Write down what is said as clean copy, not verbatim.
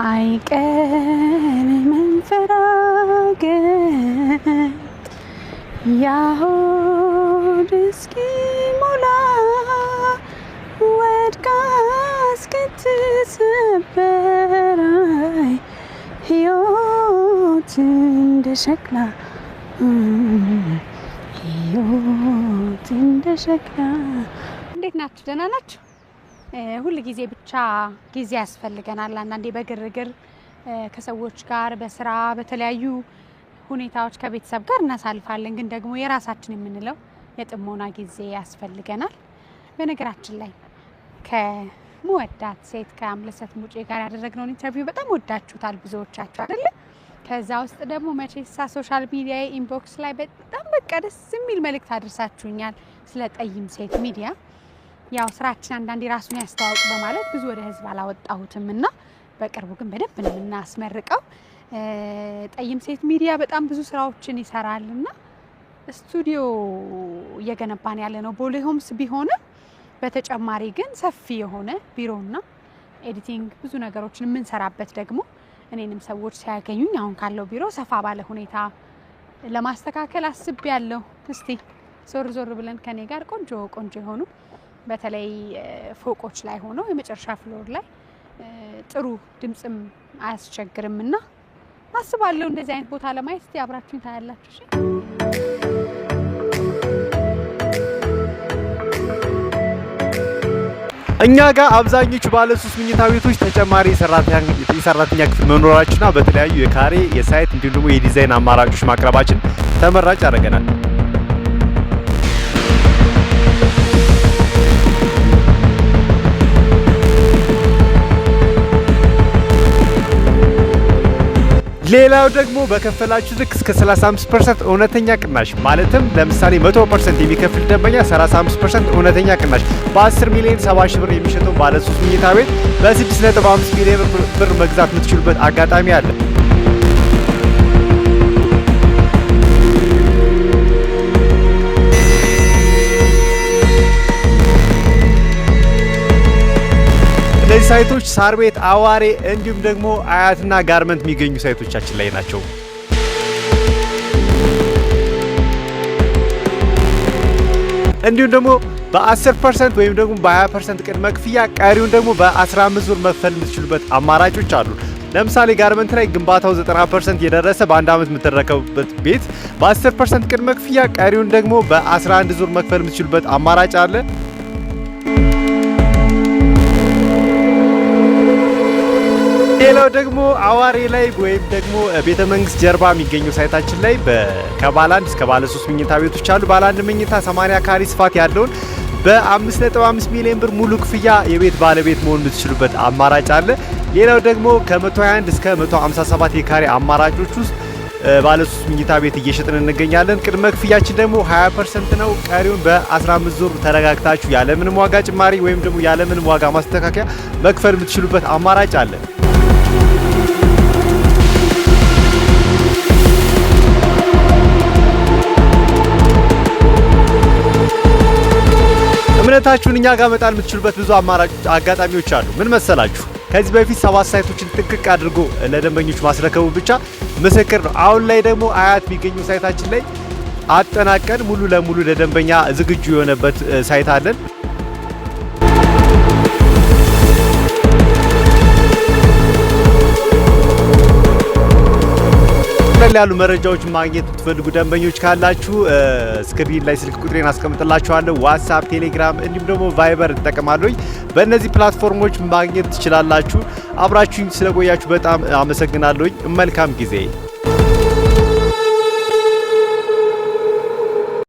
አይቀር መንፈራገጥ ያሆድ እስኪሞላ ወድቃ እስክትሰበር ሕይወት እንደ ሸክላ ሕይወት እንደ ሸክላ። እንዴት ናችሁ? ደህና ናችሁ? ሁሉ ጊዜ ብቻ ጊዜ ያስፈልገናል። አንዳንዴ በግርግር ከሰዎች ጋር በስራ በተለያዩ ሁኔታዎች ከቤተሰብ ጋር እናሳልፋለን። ግን ደግሞ የራሳችን የምንለው የጥሞና ጊዜ ያስፈልገናል። በነገራችን ላይ ከመወዳት ሴት ከአምለሰት ሙጬ ጋር ያደረግነውን ኢንተርቪው በጣም ወዳችሁታል ብዙዎቻችሁ አይደለ? ከዛ ውስጥ ደግሞ መቼሳ ሶሻል ሚዲያ ኢንቦክስ ላይ በጣም በቃ ደስ የሚል መልእክት አድርሳችሁኛል ስለ ጠይም ሴት ሚዲያ። ያው ስራችን አንዳንዴ ራሱን ያስተዋውቅ በማለት ብዙ ወደ ህዝብ አላወጣሁትም እና በቅርቡ ግን በደንብ ነው የምናስመርቀው። ጠይም ሴት ሚዲያ በጣም ብዙ ስራዎችን ይሰራልና ስቱዲዮ እየገነባን ያለ ነው ቦሌ ሆምስ ቢሆንም በተጨማሪ ግን ሰፊ የሆነ ቢሮና ኤዲቲንግ ብዙ ነገሮችን የምንሰራበት ደግሞ እኔንም ሰዎች ሲያገኙኝ አሁን ካለው ቢሮ ሰፋ ባለ ሁኔታ ለማስተካከል አስቤያለሁ። እስቲ ዞር ዞር ብለን ከኔ ጋር ቆንጆ የሆኑ በተለይ ፎቆች ላይ ሆኖ የመጨረሻ ፍሎር ላይ ጥሩ ድምጽም አያስቸግርምና አስባለሁ እንደዚህ አይነት ቦታ ለማየት። እስቲ አብራችሁኝ ታያላችሁ። እሺ እኛ ጋር አብዛኞቹ ባለ 3 መኝታ ቤቶች ተጨማሪ የሰራተኛ ክፍል መኖራችንና በተለያዩ የካሬ የሳይት እንዲሁም ደግሞ የዲዛይን አማራጮች ማቅረባችን ተመራጭ ያደርገናል። ሌላው ደግሞ በከፈላችሁ ልክ እስከ 35% እውነተኛ ቅናሽ ማለትም ለምሳሌ 100% የሚከፍል ደንበኛ 35% እውነተኛ ቅናሽ በ10 ሚሊዮን 70 ሺህ ብር የሚሸጠው ባለ 3 መኝታ ቤት በ6.5 ሚሊዮን ብር መግዛት የምትችሉበት አጋጣሚ አለ። እነዚህ ሳይቶች ሳር ቤት፣ አዋሬ እንዲሁም ደግሞ አያትና ጋርመንት የሚገኙ ሳይቶቻችን ላይ ናቸው። እንዲሁም ደግሞ በ10% ወይም ደግሞ በ20% ቅድመ ክፍያ ቀሪውን ደግሞ በ15 ዙር መክፈል የምትችሉበት አማራጮች አሉ። ለምሳሌ ጋርመንት ላይ ግንባታው 90% የደረሰ በአንድ አመት የምትረከቡበት ቤት በ10% ቅድመ ክፍያ ቀሪውን ደግሞ በ11 ዙር መክፈል የምትችሉበት አማራጭ አለ። ሌላው ደግሞ አዋሬ ላይ ወይም ደግሞ ቤተ መንግስት ጀርባ የሚገኘው ሳይታችን ላይ ከባለ 1 እስከ ባለ 3 መኝታ ቤቶች አሉ። ባለ 1 መኝታ 80 ካሬ ስፋት ያለውን በ5.5 ሚሊዮን ብር ሙሉ ክፍያ የቤት ባለቤት መሆን የምትችሉበት አማራጭ አለ። ሌላው ደግሞ ከ121 እስከ 157 የካሬ አማራጮች ውስጥ ባለ 3 መኝታ ቤት እየሸጥን እንገኛለን። ቅድመ ክፍያችን ደግሞ 20% ነው። ቀሪውን በ15 ዙር ተረጋግታችሁ ያለምንም ዋጋ ጭማሪ ወይም ደግሞ ያለምንም ዋጋ ማስተካከያ መክፈል የምትችሉበት አማራጭ አለ። እምነታችሁን እኛ ጋር መጣል የምትችሉበት ብዙ አማራጭ አጋጣሚዎች አሉ። ምን መሰላችሁ? ከዚህ በፊት 7 ሳይቶችን ጥንቅቅ አድርጎ ለደንበኞች ማስረከቡ ብቻ ምስክር ነው። አሁን ላይ ደግሞ አያት የሚገኙ ሳይታችን ላይ አጠናቀን ሙሉ ለሙሉ ለደንበኛ ዝግጁ የሆነበት ሳይት አለን። ያሉ መረጃዎች ማግኘት የምትፈልጉ ደንበኞች ካላችሁ ስክሪን ላይ ስልክ ቁጥሬን አስቀምጥላችኋለሁ። ዋትስአፕ፣ ቴሌግራም እንዲሁም ደግሞ ቫይበር እጠቀማለሁ። በእነዚህ ፕላትፎርሞች ማግኘት ትችላላችሁ። አብራችሁኝ ስለቆያችሁ በጣም አመሰግናለሁ። መልካም ጊዜ